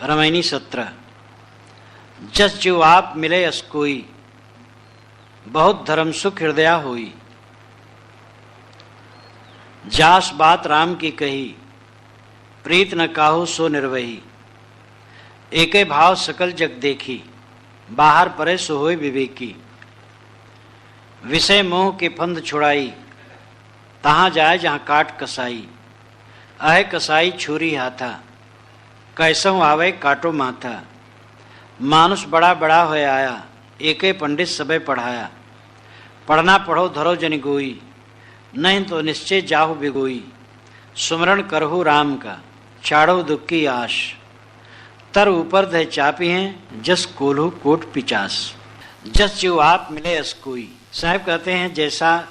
रामायणी 17। जस जीव आप मिले अस कोई, बहुत धर्म सुख हृदया होई। जास बात राम की कही, प्रीत न काहू सो निर्वही। एके भाव सकल जग देखी, बाहर परे सो होय विवेकी। विषय मोह के फंद छुड़ाई, तहां जाए जहां काट कसाई। अहे कसाई छुरी हाथा, कैसों आवे काटो माथा। मानुष बड़ा बड़ा होय आया, एके पंडित सबे पढ़ाया। पढ़ना पढ़ो धरो जन गोई, नहीं तो निश्चय जाहु बिगोई। सुमरण करहु राम का, चाड़ो दुख की आश। तर ऊपर दह चापी हैं, जस कोल्हू कोट पिचास। जस जीव आप मिले अस कोई। साहब कहते हैं जैसा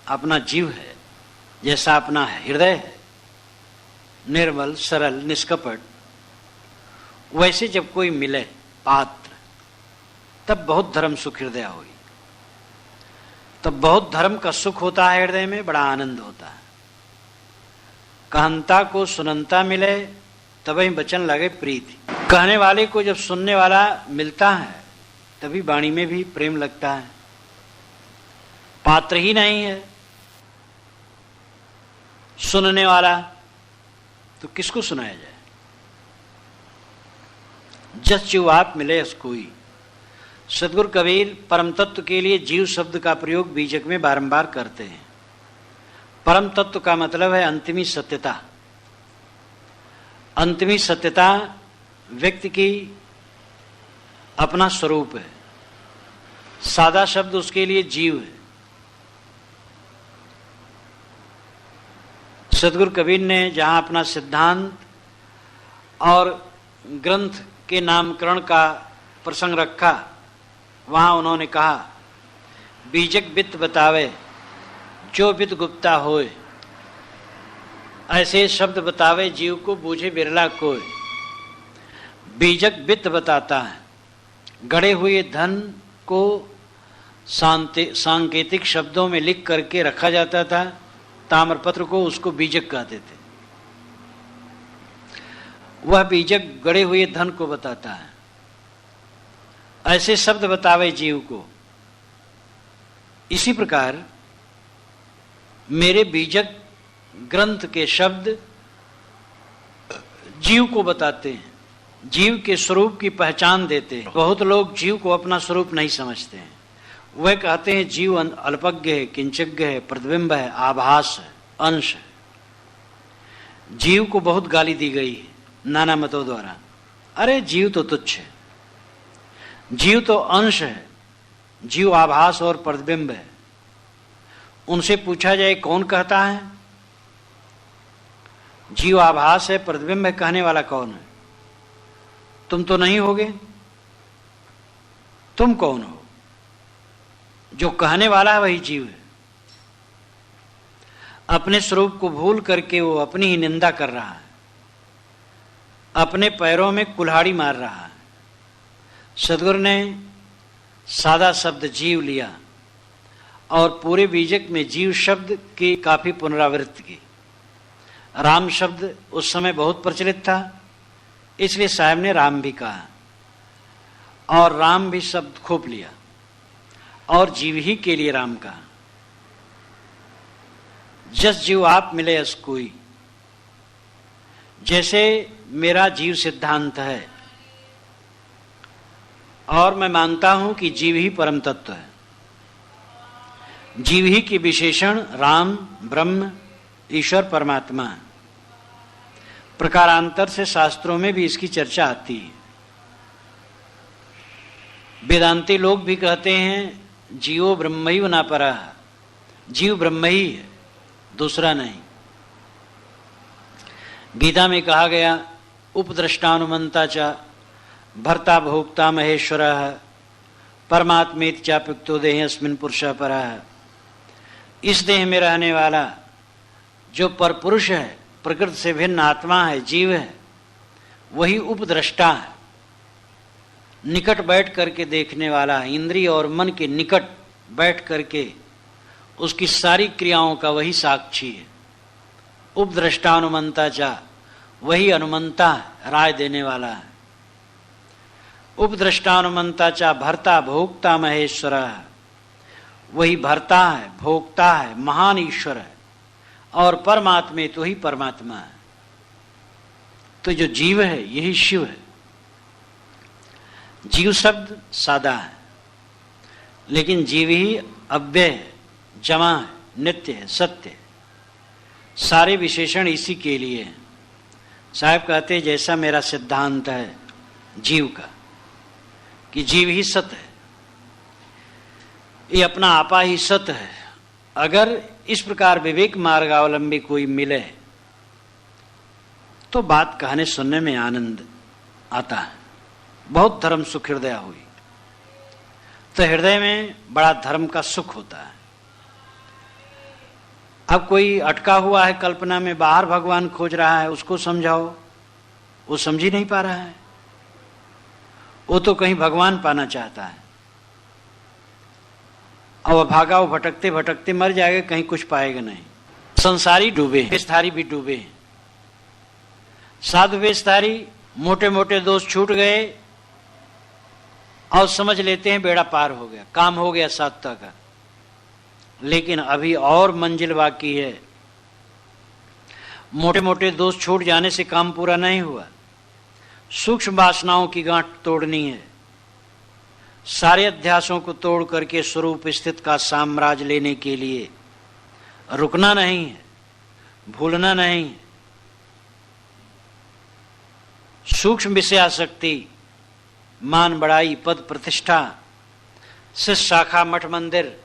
अपना जीव है, जैसा अपना हृदय है, निर्मल सरल निष्कपट, वैसे जब कोई मिले पात्र, तब बहुत धर्म सुख हृदय हुई। तब बहुत धर्म का सुख होता है हृदय में, बड़ा आनंद होता है। कहंता को सुनंता मिले, तभी बचन लगे प्रीति। कहने वाले को जब सुनने वाला मिलता है, तभी वाणी में भी प्रेम लगता है। पात्र ही नहीं है सुनने वाला, तो किसको सुनाया जाए। जस जीव आप मिले अस कोई। सदगुरु कबीर परम तत्व के लिए जीव शब्द का प्रयोग बीजक में बारंबार करते हैं। परम तत्व का मतलब है अंतिमी सत्यता। अंतिमी सत्यता व्यक्ति की अपना स्वरूप है। सादा शब्द उसके लिए जीव है। सदगुरु कबीर ने जहां अपना सिद्धांत और ग्रंथ के नामकरण का प्रसंग रखा, वहां उन्होंने कहा, बीजक बित बतावे जो बित गुप्ता होए। ऐसे शब्द बतावे जीव को, बूझे बिरला कोय। बीजक बित बताता है। गढ़े हुए धन को सांकेतिक शब्दों में लिख करके रखा जाता था। ताम्रपत्र को, उसको बीजक कहते थे। वह बीजक गड़े हुए धन को बताता है। ऐसे शब्द बतावे जीव को। इसी प्रकार मेरे बीजक ग्रंथ के शब्द जीव को बताते हैं, जीव के स्वरूप की पहचान देते हैं। बहुत लोग जीव को अपना स्वरूप नहीं समझते हैं। वह कहते हैं जीव अल्पज्ञ है, किंचज्ञ है, प्रतिबिंब है, आभास है, अंश है। जीव को बहुत गाली दी गई है नाना मतों द्वारा। अरे जीव तो तुच्छ है, जीव तो अंश है, जीव आभास और प्रतिबिंब है। उनसे पूछा जाए कौन कहता है जीव आभास है, प्रतिबिंब है, कहने वाला कौन है? तुम तो नहीं होगे। तुम कौन हो? जो कहने वाला है वही जीव है। अपने स्वरूप को भूल करके वो अपनी ही निंदा कर रहा है, अपने पैरों में कुल्हाड़ी मार रहा है। सदगुरु ने सादा शब्द जीव लिया और पूरे बीजक में जीव शब्द की काफी पुनरावृत्ति की। राम शब्द उस समय बहुत प्रचलित था, इसलिए साहब ने राम भी कहा और राम भी शब्द खोप लिया और जीव ही के लिए राम कहा। जस जीव आप मिले अस कोई। जैसे मेरा जीव सिद्धांत है और मैं मानता हूं कि जीव ही परम तत्व है। जीव ही के विशेषण राम, ब्रह्म, ईश्वर, परमात्मा है। प्रकारांतर से शास्त्रों में भी इसकी चर्चा आती है। वेदांती लोग भी कहते हैं जीवो ब्रह्मैव न परः। जीव ब्रह्म ही है, दूसरा नहीं। गीता में कहा गया उपद्रष्टानुमंता च भर्ता भोक्ता महेश्वरः परमात्मेति चाप्युक्तो देहे अस्मिन् पुरुषः परः। इस देह में रहने वाला जो परपुरुष है, प्रकृति से भिन्न आत्मा है, जीव है, वही उपद्रष्टा है। निकट बैठ करके देखने वाला है, इंद्रिय और मन के निकट बैठ करके उसकी सारी क्रियाओं का वही साक्षी है। उपद्रष्टा अनुमंता चा, वही अनुमंता है, राय देने वाला है। उपद्रष्टानुमंता चा भर्ता भोक्ता महेश्वर, वही भरता है, भोक्ता है, महान ईश्वर है, और परमात्मा तो ही परमात्मा है। तो जो जीव है यही शिव है। जीव शब्द सादा है, लेकिन जीव ही अव्यय है, जमा है, नित्य है, सत्य है। सारे विशेषण इसी के लिए हैं। साहब कहते जैसा मेरा सिद्धांत है जीव का, कि जीव ही सत्य है, ये अपना आपा ही सत्य है। अगर इस प्रकार विवेक मार्गावलंबी कोई मिले तो बात कहने सुनने में आनंद आता है। बहुत धर्म सुख हृदय हुई तो हृदय में बड़ा धर्म का सुख होता है। अब कोई अटका हुआ है कल्पना में, बाहर भगवान खोज रहा है, उसको समझाओ, वो समझ ही नहीं पा रहा है। वो तो कहीं भगवान पाना चाहता है, अब भागा वो भटकते भटकते मर जाएगा, कहीं कुछ पाएगा नहीं। संसारी डूबे, वेशधारी भी डूबे। साधु वेशधारी मोटे मोटे दोष छूट गए और समझ लेते हैं बेड़ा पार हो गया, काम हो गया साधुता का। लेकिन अभी और मंजिल बाकी है। मोटे मोटे दोष छूट जाने से काम पूरा नहीं हुआ, सूक्ष्म वासनाओं की गांठ तोड़नी है। सारे अध्यासों को तोड़ करके स्वरूप स्थित का साम्राज्य लेने के लिए रुकना नहीं है, भूलना नहीं है। सूक्ष्म विषयासक्ति, मान बढ़ाई, पद प्रतिष्ठा, शिष्य शाखा, मठ मंदिर,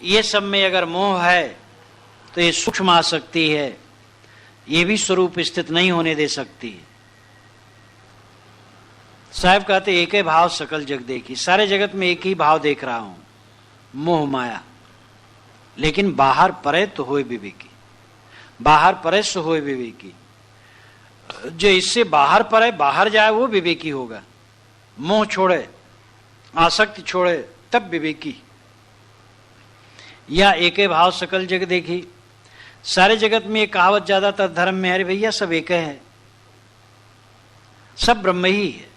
ये सब में अगर मोह है तो ये सूक्ष्म आसक्ति है, ये भी स्वरूप स्थित नहीं होने दे सकती। साहब कहते एक ही भाव सकल जग देखी। सारे जगत में एक ही भाव देख रहा हूं, मोह माया। लेकिन बाहर परे तो होए विवेकी, बाहर परे से होए विवेकी। जो इससे बाहर परे बाहर जाए वो विवेकी होगा। मोह छोड़े, आसक्ति छोड़े, तब विवेकी। या एक भाव सकल जग देखी। सारे जगत में एक कहावत ज्यादातर धर्म में, अरे भैया सब एक है, सब ब्रह्म ही है।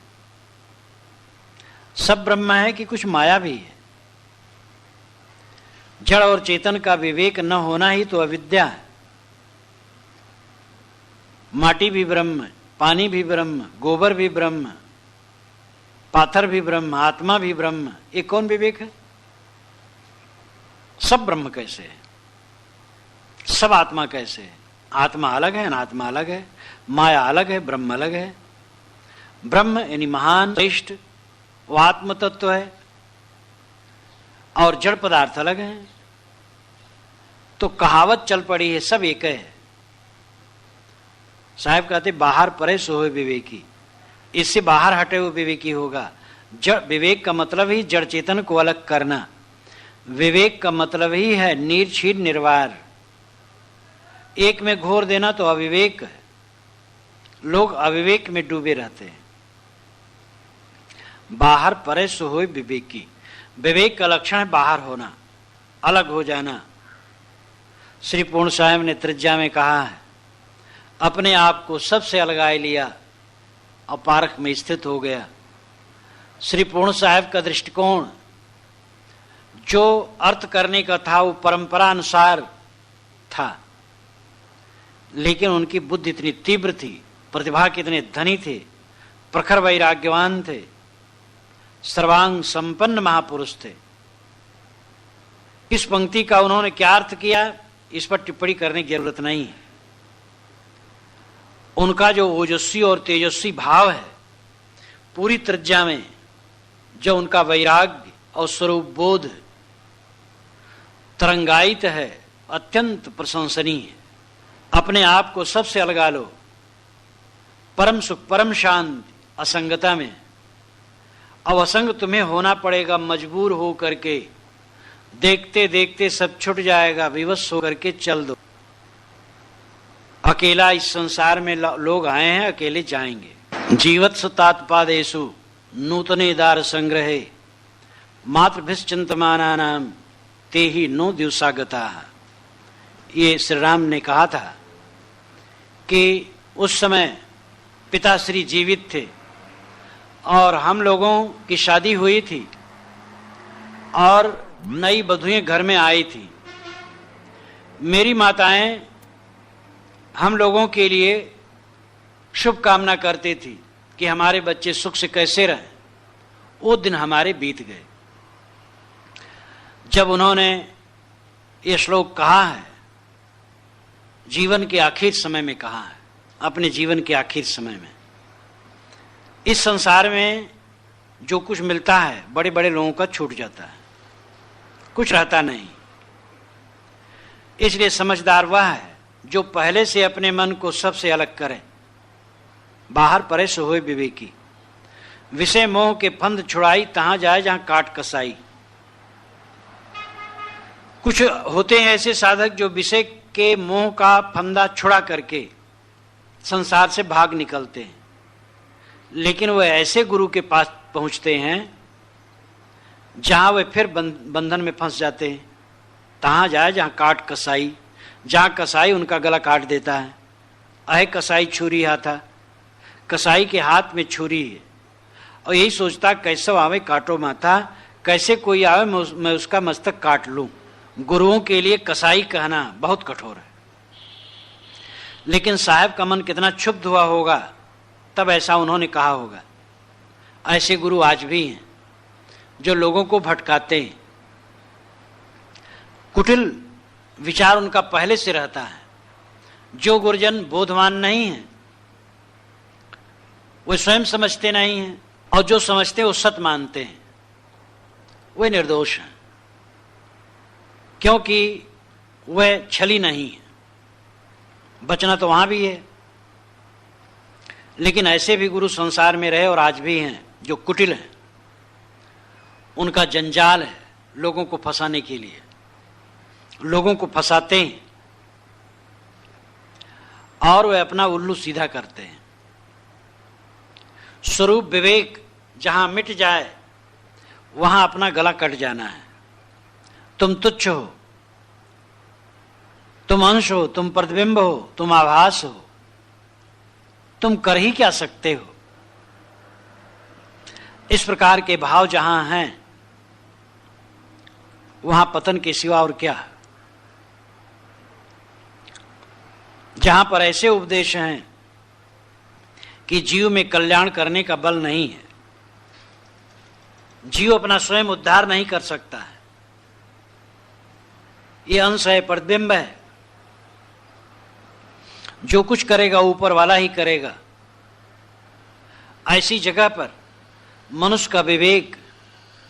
सब ब्रह्म है कि कुछ माया भी है। जड़ और चेतन का विवेक न होना ही तो अविद्या है। माटी भी ब्रह्म, पानी भी ब्रह्म, गोबर भी ब्रह्म, पाथर भी ब्रह्म, आत्मा भी ब्रह्म। ये कौन विवेक है? सब ब्रह्म कैसे है? सब आत्मा कैसे है? आत्मा अलग है, अनात्मा अलग है, माया अलग है, ब्रह्म अलग है। ब्रह्म यानी महान श्रेष्ठ, वो आत्म तत्व है, और जड़ पदार्थ अलग है। तो कहावत चल पड़ी है, सब एक है। साहब कहते बाहर परे सो होए विवेकी। इससे बाहर हटे हुए विवेकी होगा। जड़ विवेक का मतलब ही जड़ चेतन को अलग करना। विवेक का मतलब ही है निर्छीर निर्वार। एक में घोर देना तो अविवेक है। लोग अविवेक में डूबे रहते हैं। बाहर परे सो होए विवेकी। विवेक का लक्षण है बाहर होना, अलग हो जाना। श्री पूर्ण साहब ने त्रिज्या में कहा है, अपने आप को सबसे अलगाए लिया और पारख में स्थित हो गया। श्री पूर्ण साहब का दृष्टिकोण जो अर्थ करने का था वो परंपरा अनुसार था, लेकिन उनकी बुद्धि इतनी तीव्र थी, प्रतिभा कितने धनी थे, प्रखर वैराग्यवान थे, सर्वांग संपन्न महापुरुष थे। इस पंक्ति का उन्होंने क्या अर्थ किया, इस पर टिप्पणी करने की जरूरत नहीं है। उनका जो ओजस्वी और तेजस्वी भाव है पूरी त्रिज्या में, जो उनका वैराग्य और स्वरूप बोध तरंगायित है, अत्यंत प्रशंसनीय है। अपने आप को सबसे अलगा लो, परम सुख, परम शांति असंगता में। अब असंग तुम्हें होना पड़ेगा, मजबूर हो करके। देखते देखते सब छूट जाएगा, विवश होकर के चल दो। अकेला इस संसार में लोग आए हैं, अकेले जाएंगे। जीवत्स तात्पादेशु नूतने दार संग्रहे मातृभिश्चिंतमाना नाम ते ही नो दिवसागता। ये श्री राम ने कहा था कि उस समय पिताश्री जीवित थे और हम लोगों की शादी हुई थी और नई बधुएं घर में आई थी। मेरी माताएं हम लोगों के लिए शुभ कामना करती थी कि हमारे बच्चे सुख से कैसे रहें। वो दिन हमारे बीत गए जब उन्होंने ये श्लोक कहा है, जीवन के आखिर समय में कहा है, अपने जीवन के आखिर समय में। इस संसार में जो कुछ मिलता है बड़े बड़े लोगों का छूट जाता है, कुछ रहता नहीं। इसलिए समझदार वह है जो पहले से अपने मन को सबसे अलग करे, बाहर परे सो होए विवेकी। विषय मोह के फंद छुड़ाई, तहां जाए जहां काट कसाई। कुछ होते हैं ऐसे साधक जो विषय के मोह का फंदा छुड़ा करके संसार से भाग निकलते हैं, लेकिन वह ऐसे गुरु के पास पहुंचते हैं जहां वे फिर बंधन में फंस जाते हैं। तहां जाए जहां काट कसाई, जहां कसाई उनका गला काट देता है। अहे कसाई छुरी हाथा, कसाई के हाथ में छुरी है और यही सोचता कैसे आवे काटो माथा, कैसे कोई आवे मैं उसका मस्तक काट लूं। गुरुओं के लिए कसाई कहना बहुत कठोर है, लेकिन साहब का मन कितना क्षुब्ध हुआ होगा तब ऐसा उन्होंने कहा होगा। ऐसे गुरु आज भी हैं जो लोगों को भटकाते हैं। कुटिल विचार उनका पहले से रहता है। जो गुरुजन बोधवान नहीं है वे स्वयं समझते नहीं हैं, और जो समझते हैं वो सत मानते हैं, वे निर्दोष हैं, क्योंकि वह छली नहीं है। बचना तो वहां भी है, लेकिन ऐसे भी गुरु संसार में रहे और आज भी हैं जो कुटिल हैं। उनका जंजाल है लोगों को फंसाने के लिए, लोगों को फंसाते हैं और वे अपना उल्लू सीधा करते हैं। स्वरूप विवेक जहां मिट जाए वहां अपना गला कट जाना है। तुम तुच्छ हो, तुम अंश हो, तुम प्रतिबिंब हो, तुम आभास हो, तुम कर ही क्या सकते हो। इस प्रकार के भाव जहां हैं वहां पतन के सिवा और क्या। जहां पर ऐसे उपदेश हैं कि जीव में कल्याण करने का बल नहीं है, जीव अपना स्वयं उद्धार नहीं कर सकता है, ये अंश है, प्रतिबिंब है, जो कुछ करेगा ऊपर वाला ही करेगा। ऐसी जगह पर मनुष्य का विवेक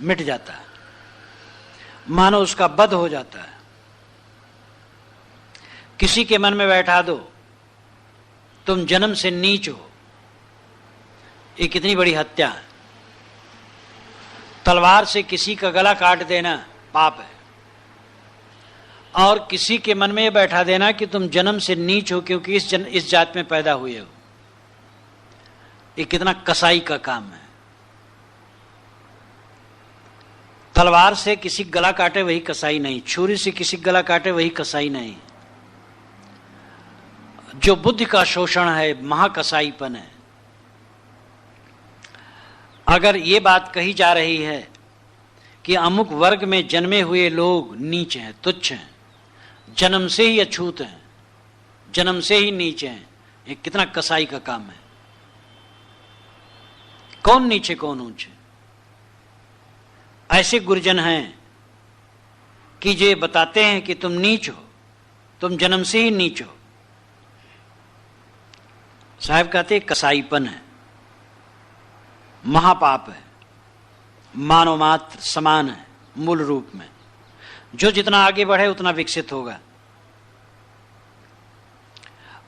मिट जाता है, मानो उसका बध हो जाता है। किसी के मन में बैठा दो तुम जन्म से नीच हो, ये कितनी बड़ी हत्या है। तलवार से किसी का गला काट देना पाप है, और किसी के मन में यह बैठा देना कि तुम जन्म से नीच हो क्योंकि इस जात में पैदा हुए हो, ये कितना कसाई का काम है। तलवार से किसी गला काटे वही कसाई नहीं, छुरी से किसी गला काटे वही कसाई नहीं। जो बुद्धि का शोषण है महाकसाईपन है। अगर ये बात कही जा रही है कि अमुक वर्ग में जन्मे हुए लोग नीच हैं, तुच्छ हैं, जन्म से ही अछूत हैं, जन्म से ही नीच हैं, ये कितना कसाई का काम है। कौन नीचे कौन ऊंचे। ऐसे गुरुजन हैं कि जो बताते हैं कि तुम नीच हो, तुम जन्म से ही नीच हो। साहब कहते कसाईपन है, महापाप है, मानव मात्र समान है मूल रूप में। जो जितना आगे बढ़े उतना विकसित होगा,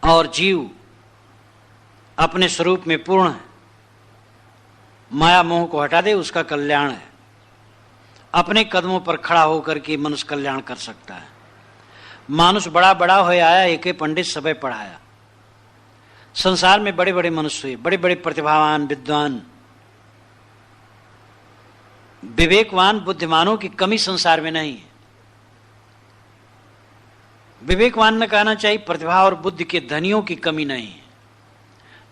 और जीव अपने स्वरूप में पूर्ण है। माया मोह को हटा दे, उसका कल्याण है। अपने कदमों पर खड़ा होकर के मनुष्य कल्याण कर सकता है। मानुष बड़ा बड़ा हो आया, एक पंडित सबे पढ़ाया। संसार में बड़े बड़े मनुष्य हुए, बड़े बड़े प्रतिभावान विद्वान विवेकवान बुद्धिमानों की कमी संसार में नहीं है। विवेकवान न कहना चाहिए, प्रतिभा और बुद्धि के धनियों की कमी नहीं है।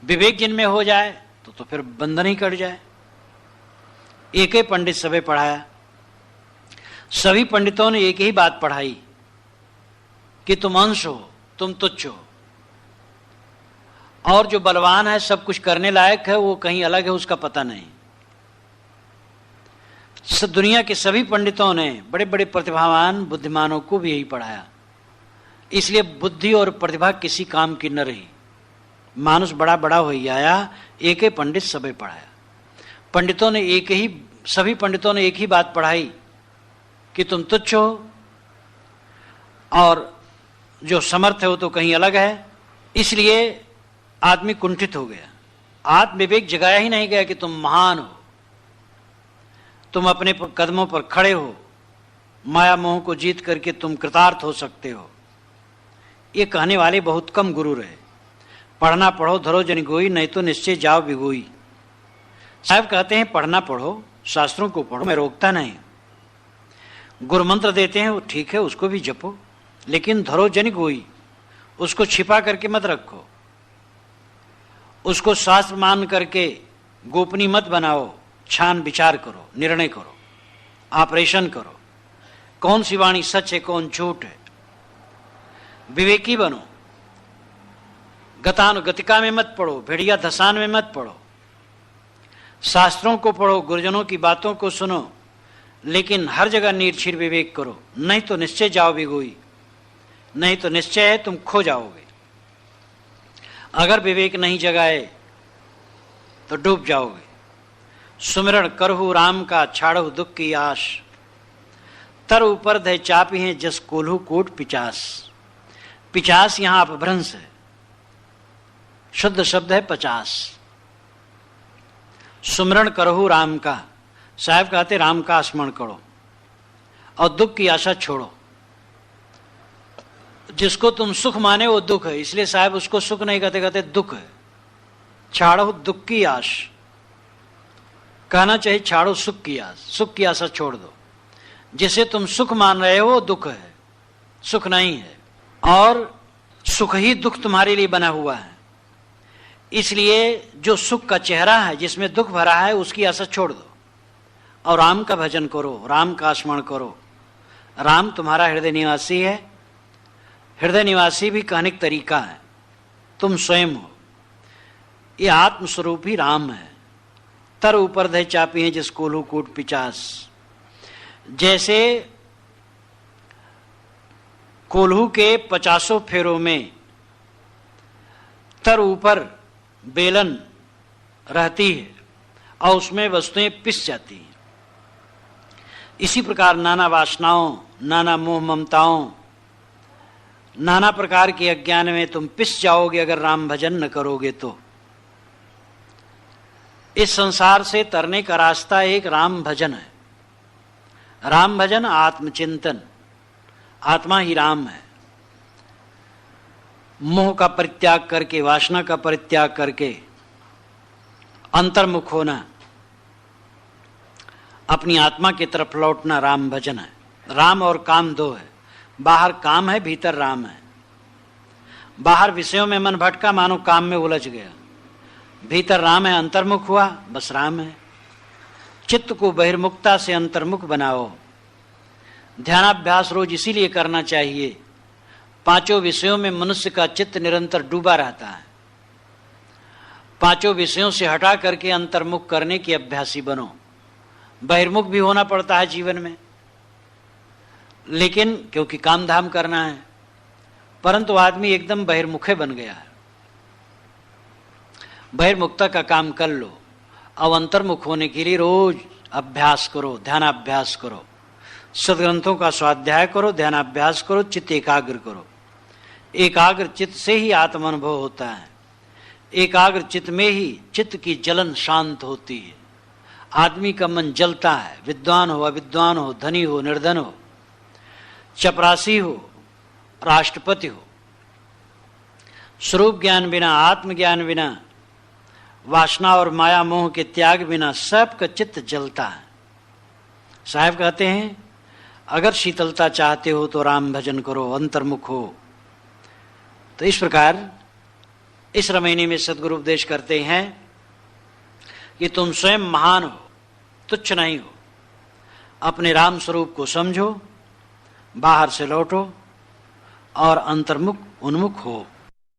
विवेक जिनमें हो जाए तो फिर बंधन ही कट जाए। एक ही पंडित सभी पढ़ाया। सभी पंडितों ने एक ही बात पढ़ाई कि तुम अंश हो, तुम तुच्छ हो, और जो बलवान है, सब कुछ करने लायक है, वो कहीं अलग है, उसका पता नहीं। दुनिया के सभी पंडितों ने, बड़े बड़े प्रतिभावान बुद्धिमानों को भी यही पढ़ाया। इसलिए बुद्धि और प्रतिभा किसी काम की न रही। मानुष बड़ा बड़ा हो ही आया, एक ही पंडित सभी पढ़ाया। पंडितों ने सभी पंडितों ने एक ही बात पढ़ाई कि तुम तुच्छ हो, और जो समर्थ है वो तो कहीं अलग है। इसलिए आदमी कुंठित हो गया। आत्म विवेक जगाया ही नहीं गया कि तुम महान हो, तुम अपने कदमों पर खड़े हो, माया मोह को जीत करके तुम कृतार्थ हो सकते हो। ये कहने वाले बहुत कम गुरु रहे। पढ़ना पढ़ो धरो जन गोई, नहीं तो निश्चय जाओ बिगोई। साहब कहते हैं पढ़ना पढ़ो, शास्त्रों को पढ़ो, मैं रोकता नहीं। गुरु मंत्र देते हैं वो ठीक है, उसको भी जपो, लेकिन धरो जन गोई, उसको छिपा करके मत रखो, उसको शास्त्र मान करके गोपनीय मत बनाओ। छान विचार करो, निर्णय करो, ऑपरेशन करो, कौन सी वाणी सच है, कौन झूठ है। विवेकी बनो। गतानुगतिका में मत पढ़ो, भेड़िया धसान में मत पढ़ो। शास्त्रों को पढ़ो, गुरुजनों की बातों को सुनो, लेकिन हर जगह निर्छीर विवेक करो, नहीं तो निश्चय जाओ बिगोई। नहीं तो निश्चय है तुम खो जाओगे। अगर विवेक नहीं जगाए तो डूब जाओगे। सुमिरण करहु राम का, छाड़हु दुख की आश, तर ऊपर दे चापी हैं जस कोल्हू कोट पिचास। पिचास यहां अपभ्रंश है, शुद्ध शब्द है 50। सुमिरण करहु राम का, साहब कहते राम का स्मरण करो और दुख की आशा छोड़ो। जिसको तुम सुख माने वो दुख है, इसलिए साहब उसको सुख नहीं कहते, कहते दुख है। छाड़ो दुख की आश, कहना चाहिए छाड़ो सुख की आस। सुख की आशा छोड़ दो। जिसे तुम सुख मान रहे हो वो दुख है, सुख नहीं है। और सुख ही दुख तुम्हारे लिए बना हुआ है। इसलिए जो सुख का चेहरा है, जिसमें दुख भरा है, उसकी आशा छोड़ दो और राम का भजन करो, राम का स्मरण करो। राम तुम्हारा हृदय निवासी है। हृदय निवासी भी कहने का तरीका है, तुम स्वयं हो। ये आत्मस्वरूप ही राम है। तर ऊपर दे चापी है जिस कोल्हू कूट पिचास। जैसे कोल्हू के 50 फेरों में तर ऊपर बेलन रहती है और उसमें वस्तुएं पिस जाती हैं। इसी प्रकार नाना वासनाओं, नाना मोह ममताओं, नाना प्रकार के अज्ञान में तुम पिस जाओगे अगर राम भजन न करोगे तो। इस संसार से तरने का रास्ता एक राम भजन है। राम भजन आत्मचिंतन, आत्मा ही राम है। मोह का परित्याग करके, वासना का परित्याग करके अंतर्मुख होना, अपनी आत्मा की तरफ लौटना राम भजन है। राम और काम दो है, बाहर काम है, भीतर राम है। बाहर विषयों में मन भटका, मानो काम में उलझ गया। भीतर राम है, अंतर्मुख हुआ, बस राम है। चित्त को बहिर्मुखता से अंतर्मुख बनाओ। ध्यानाभ्यास रोज इसीलिए करना चाहिए। 5 विषयों में मनुष्य का चित्त निरंतर डूबा रहता है। 5 विषयों से हटा करके अंतर्मुख करने की अभ्यासी बनो। बहिर्मुख भी होना पड़ता है जीवन में, लेकिन क्योंकि काम धाम करना है, परंतु आदमी एकदम बहिर्मुखे बन गया है। बहिर्मुखता का काम कर लो। अब अंतर्मुख होने के लिए रोज अभ्यास करो, ध्यानाभ्यास करो, सदग्रंथों का स्वाध्याय करो, ध्यानाभ्यास करो, चित्त एकाग्र करो। एकाग्र चित्त से ही आत्म अनुभव होता है। एकाग्र चित्त में ही चित्त की जलन शांत होती है। आदमी का मन जलता है, विद्वान हो अविद्वान हो, धनी हो निर्धन हो, चपरासी हो राष्ट्रपति हो। स्वरूप ज्ञान बिना, आत्मज्ञान बिना, वासना और माया मोह के त्याग बिना सबका चित्त जलता है। साहब कहते हैं अगर शीतलता चाहते हो तो राम भजन करो, अंतर्मुख हो। तो इस प्रकार इस रामायणी में सदगुरु उपदेश करते हैं कि तुम स्वयं महान हो, तुच्छ नहीं हो। अपने राम स्वरूप को समझो, बाहर से लौटो और अंतर्मुख उन्मुख हो।